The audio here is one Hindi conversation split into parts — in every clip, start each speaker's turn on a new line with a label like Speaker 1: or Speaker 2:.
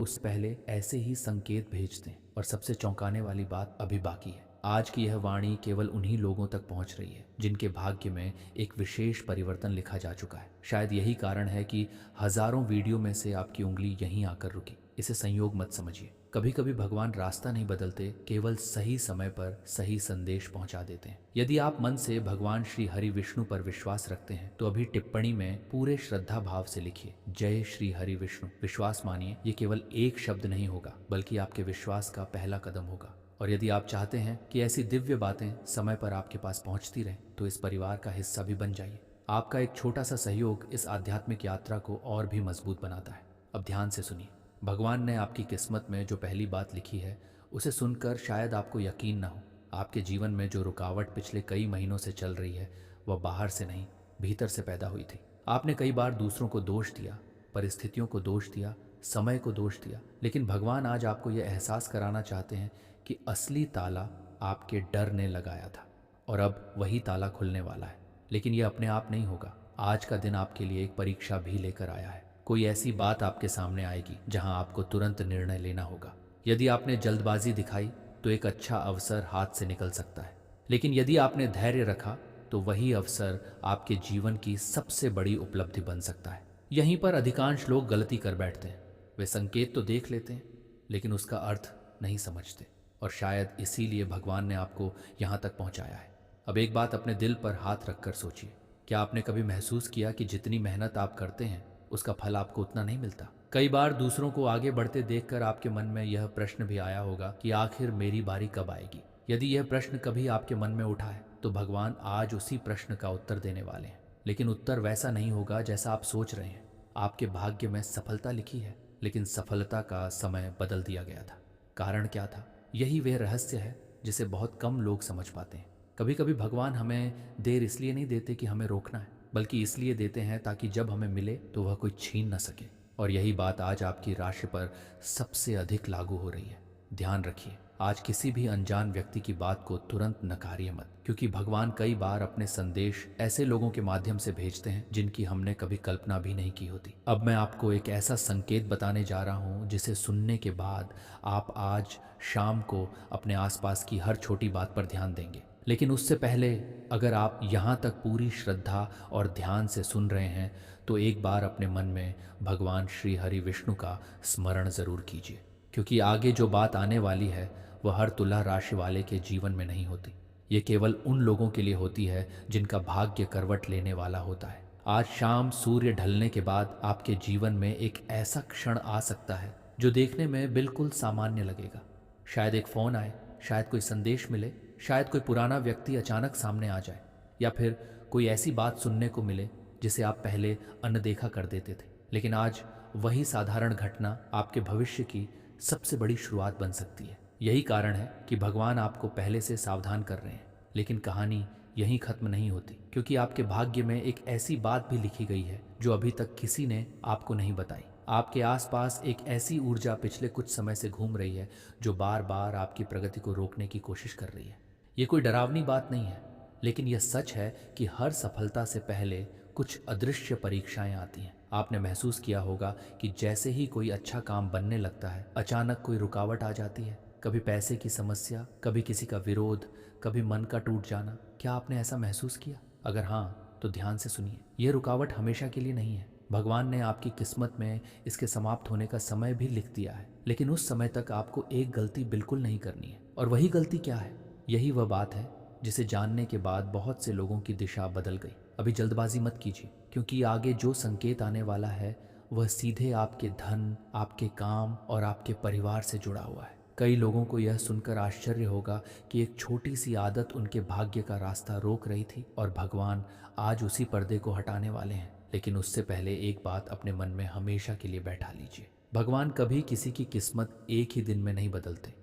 Speaker 1: उससे पहले ऐसे ही संकेत भेजते हैं। और सबसे चौंकाने वाली बात अभी बाकी है। आज की यह वाणी केवल उन्हीं लोगों तक पहुंच रही है जिनके भाग्य में एक विशेष परिवर्तन लिखा जा चुका है। शायद यही कारण है कि हजारों वीडियो में से आपकी उंगली यहीं आकर रुकी। इसे संयोग मत समझिए। कभी कभी भगवान रास्ता नहीं बदलते, केवल सही समय पर सही संदेश पहुंचा देते हैं। यदि आप मन से भगवान श्री हरि विष्णु पर विश्वास रखते हैं तो अभी टिप्पणी में पूरे श्रद्धा भाव से लिखिए, जय श्री हरि विष्णु। विश्वास मानिए, ये केवल एक शब्द नहीं होगा बल्कि आपके विश्वास का पहला कदम होगा। और यदि आप चाहते हैं कि ऐसी दिव्य बातें समय पर आपके पास पहुंचती रहें तो इस परिवार का हिस्सा भी बन जाइए। आपका एक छोटा सा सहयोग इस आध्यात्मिक यात्रा को और भी मजबूत बनाता है। अब ध्यान से सुनिए। भगवान ने आपकी किस्मत में जो पहली बात लिखी है उसे सुनकर शायद आपको यकीन ना हो। आपके जीवन में जो रुकावट पिछले कई महीनों से चल रही है वह बाहर से नहीं, भीतर से पैदा हुई थी। आपने कई बार दूसरों को दोष दिया, परिस्थितियों को दोष दिया, समय को दोष दिया, लेकिन भगवान आज आपको यह एहसास कराना चाहते हैं कि असली ताला आपके डर ने लगाया था और अब वही ताला खुलने वाला है। लेकिन यह अपने आप नहीं होगा। आज का दिन आपके लिए एक परीक्षा भी लेकर आया है। कोई ऐसी बात आपके सामने आएगी जहां आपको तुरंत निर्णय लेना होगा। यदि आपने जल्दबाजी दिखाई तो एक अच्छा अवसर हाथ से निकल सकता है, लेकिन यदि आपने धैर्य रखा तो वही अवसर आपके जीवन की सबसे बड़ी उपलब्धि बन सकता है। यहीं पर अधिकांश लोग गलती कर बैठते हैं। वे संकेत तो देख लेते हैं लेकिन उसका अर्थ नहीं समझते, और शायद इसीलिए भगवान ने आपको यहाँ तक पहुँचाया है। अब एक बात अपने दिल पर हाथ रखकर सोचिए, क्या आपने कभी महसूस किया कि जितनी मेहनत आप करते हैं उसका फल आपको उतना नहीं मिलता? कई बार दूसरों को आगे बढ़ते देखकर आपके मन में यह प्रश्न भी आया होगा कि आखिर मेरी बारी कब आएगी। यदि यह प्रश्न कभी आपके मन में उठा है तो भगवान आज उसी प्रश्न का उत्तर देने वाले हैं। लेकिन उत्तर वैसा नहीं होगा जैसा आप सोच रहे हैं। आपके भाग्य में सफलता लिखी है, लेकिन सफलता का समय बदल दिया गया था। कारण क्या था? यही वह रहस्य है जिसे बहुत कम लोग समझ पाते हैं। कभी कभी भगवान हमें देर इसलिए नहीं देते कि हमें रोकना है, बल्कि इसलिए देते हैं ताकि जब हमें मिले तो वह कोई छीन न सके। और यही बात आज आपकी राशि पर सबसे अधिक लागू हो रही है। ध्यान रखिए, आज किसी भी अनजान व्यक्ति की बात को तुरंत नकारिए मत, क्योंकि भगवान कई बार अपने संदेश ऐसे लोगों के माध्यम से भेजते हैं जिनकी हमने कभी कल्पना भी नहीं की होती। अब मैं आपको एक ऐसा संकेत बताने जा रहा हूं जिसे सुनने के बाद आप आज शाम को अपने आसपास की हर छोटी बात पर ध्यान देंगे। लेकिन उससे पहले, अगर आप यहाँ तक पूरी श्रद्धा और ध्यान से सुन रहे हैं तो एक बार अपने मन में भगवान श्री हरि विष्णु का स्मरण जरूर कीजिए, क्योंकि आगे जो बात आने वाली है वह हर तुला राशि वाले के जीवन में नहीं होती। ये केवल उन लोगों के लिए होती है जिनका भाग्य करवट लेने वाला होता है। आज शाम सूर्य ढलने के बाद आपके जीवन में एक ऐसा क्षण आ सकता है जो देखने में बिल्कुल सामान्य लगेगा। शायद एक फोन आए, शायद कोई संदेश मिले, शायद कोई पुराना व्यक्ति अचानक सामने आ जाए, या फिर कोई ऐसी बात सुनने को मिले जिसे आप पहले अनदेखा कर देते थे। लेकिन आज वही साधारण घटना आपके भविष्य की सबसे बड़ी शुरुआत बन सकती है। यही कारण है कि भगवान आपको पहले से सावधान कर रहे हैं। लेकिन कहानी यहीं खत्म नहीं होती, क्योंकि आपके भाग्य में एक ऐसी बात भी लिखी गई है जो अभी तक किसी ने आपको नहीं बताई। आपके आसपास एक ऐसी ऊर्जा पिछले कुछ समय से घूम रही है जो बार बार आपकी प्रगति को रोकने की कोशिश कर रही है। ये कोई डरावनी बात नहीं है, लेकिन यह सच है कि हर सफलता से पहले कुछ अदृश्य परीक्षाएं आती हैं। आपने महसूस किया होगा कि जैसे ही कोई अच्छा काम बनने लगता है, अचानक कोई रुकावट आ जाती है। कभी पैसे की समस्या, कभी किसी का विरोध, कभी मन का टूट जाना। क्या आपने ऐसा महसूस किया? अगर हाँ, तो ध्यान से सुनिए। यह रुकावट हमेशा के लिए नहीं है। भगवान ने आपकी किस्मत में इसके समाप्त होने का समय भी लिख दिया है, लेकिन उस समय तक आपको एक गलती बिल्कुल नहीं करनी है। और वही गलती क्या है? यही वह बात है जिसे जानने के बाद बहुत से लोगों की दिशा बदल गई। अभी जल्दबाजी मत कीजिए, क्योंकि आगे जो संकेत आने वाला है वह सीधे आपके धन, आपके काम और आपके परिवार से जुड़ा हुआ है। कई लोगों को यह सुनकर आश्चर्य होगा कि एक छोटी सी आदत उनके भाग्य का रास्ता रोक रही थी, और भगवान आज उसी पर्दे को हटाने वाले हैं। लेकिन उससे पहले एक बात अपने मन में हमेशा के लिए बैठा लीजिए। भगवान कभी किसी की किस्मत एक ही दिन में नहीं बदलते।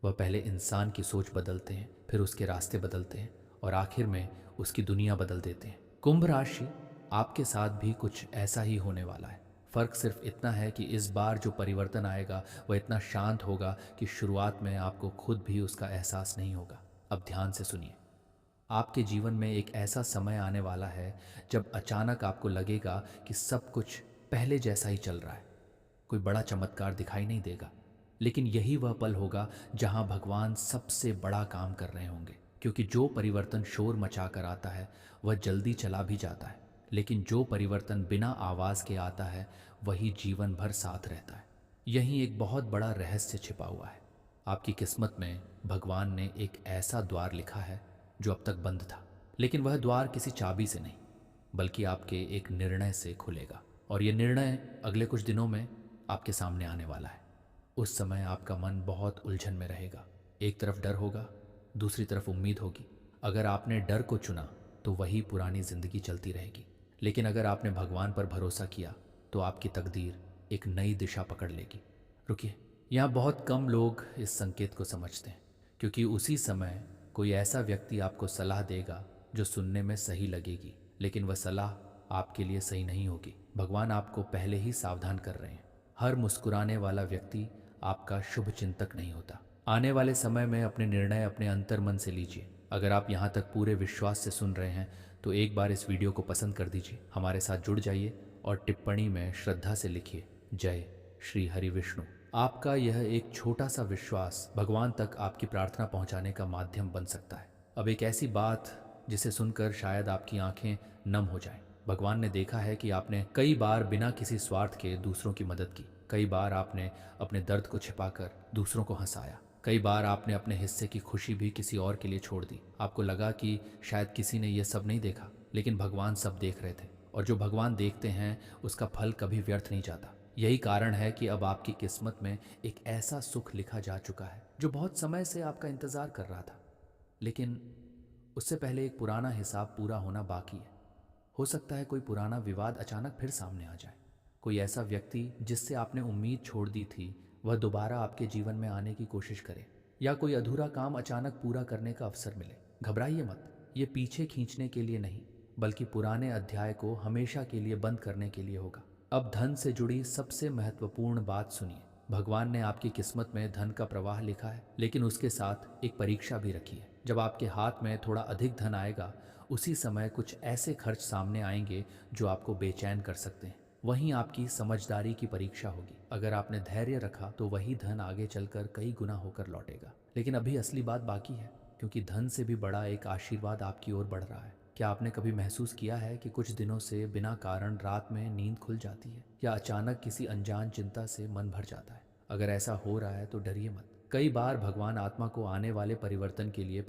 Speaker 1: वह पहले इंसान की सोच बदलते हैं, फिर उसके रास्ते बदलते हैं, और आखिर में उसकी दुनिया बदल देते हैं। कुंभ राशि, आपके साथ भी कुछ ऐसा ही होने वाला है। फर्क सिर्फ इतना है कि इस बार जो परिवर्तन आएगा वह इतना शांत होगा कि शुरुआत में आपको खुद भी उसका एहसास नहीं होगा। अब ध्यान से सुनिए। आपके जीवन में एक ऐसा समय आने वाला है जब अचानक आपको लगेगा कि सब कुछ पहले जैसा ही चल रहा है। कोई बड़ा चमत्कार दिखाई नहीं देगा, लेकिन यही वह पल होगा जहां भगवान सबसे बड़ा काम कर रहे होंगे। क्योंकि जो परिवर्तन शोर मचा कर आता है वह जल्दी चला भी जाता है, लेकिन जो परिवर्तन बिना आवाज़ के आता है वही जीवन भर साथ रहता है। यहीं एक बहुत बड़ा रहस्य छिपा हुआ है। आपकी किस्मत में भगवान ने एक ऐसा द्वार लिखा है जो अब तक बंद था, लेकिन वह द्वार किसी चाबी से नहीं बल्कि आपके एक निर्णय से खुलेगा। और यह निर्णय अगले कुछ दिनों में आपके सामने आने वाला है। उस समय आपका मन बहुत उलझन में रहेगा। एक तरफ डर होगा, दूसरी तरफ उम्मीद होगी। अगर आपने डर को चुना तो वही पुरानी जिंदगी चलती रहेगी, लेकिन अगर आपने भगवान पर भरोसा किया तो आपकी तकदीर एक नई दिशा पकड़ लेगी। रुकिए, यहाँ बहुत कम लोग इस संकेत को समझते हैं, क्योंकि उसी समय कोई ऐसा व्यक्ति आपको सलाह देगा जो सुनने में सही लगेगी, लेकिन वह सलाह आपके लिए सही नहीं होगी। भगवान आपको पहले ही सावधान कर रहे हैं। हर मुस्कुराने वाला व्यक्ति आपका शुभ चिंतक नहीं होता। आने वाले समय में अपने निर्णय अपने अंतर मन से लीजिए। अगर आप यहाँ तक पूरे विश्वास से सुन रहे हैं तो एक बार इस वीडियो को पसंद कर दीजिए, हमारे साथ जुड़ जाइए और टिप्पणी में श्रद्धा से लिखिए, जय श्री हरि विष्णु। आपका यह एक छोटा सा विश्वास भगवान तक आपकी प्रार्थना पहुंचाने का माध्यम बन सकता है। अब एक ऐसी बात जिसे सुनकर शायद आपकी आंखें नम हो जाएं। भगवान ने देखा है कि आपने कई बार बिना किसी स्वार्थ के दूसरों की मदद की। कई बार आपने अपने दर्द को छिपाकर दूसरों को हंसाया। कई बार आपने अपने हिस्से की खुशी भी किसी और के लिए छोड़ दी। आपको लगा कि शायद किसी ने यह सब नहीं देखा, लेकिन भगवान सब देख रहे थे, और जो भगवान देखते हैं उसका फल कभी व्यर्थ नहीं जाता। यही कारण है कि अब आपकी किस्मत में एक ऐसा सुख लिखा जा चुका है जो बहुत समय से आपका इंतजार कर रहा था। लेकिन उससे पहले एक पुराना हिसाब पूरा होना बाकी है। हो सकता है कोई पुराना विवाद अचानक फिर सामने आ जाए। कोई ऐसा व्यक्ति जिससे आपने उम्मीद छोड़ दी थी वह दोबारा आपके जीवन में आने की कोशिश करे, या कोई अधूरा काम अचानक पूरा करने का अवसर मिले। घबराइए मत, ये पीछे खींचने के लिए नहीं बल्कि पुराने अध्याय को हमेशा के लिए बंद करने के लिए होगा। अब धन से जुड़ी सबसे महत्वपूर्ण बात सुनिए। भगवान ने आपकी किस्मत में धन का प्रवाह लिखा है, लेकिन उसके साथ एक परीक्षा भी रखी है। जब आपके हाथ में थोड़ा अधिक धन आएगा, उसी समय कुछ ऐसे खर्च सामने आएंगे जो आपको बेचैन कर सकते हैं। वहीं आपकी समझदारी की परीक्षा होगी। अगर आपने धैर्य रखा तो वही धन आगे चलकर कई गुना होकर लौटेगा। लेकिन अभी असली बात बाकी है, क्योंकि धन से भी बड़ा एक आशीर्वाद आपकी ओर बढ़ रहा है। क्या आपने कभी महसूस किया है कि कुछ दिनों से बिना कारण रात में नींद खुल जाती है, या अचानक किसी अनजान चिंता से मन भर जाता है? अगर ऐसा हो रहा है तो डरिए मत। कई बार भगवान आत्मा को आने वाले परिवर्तन के लिए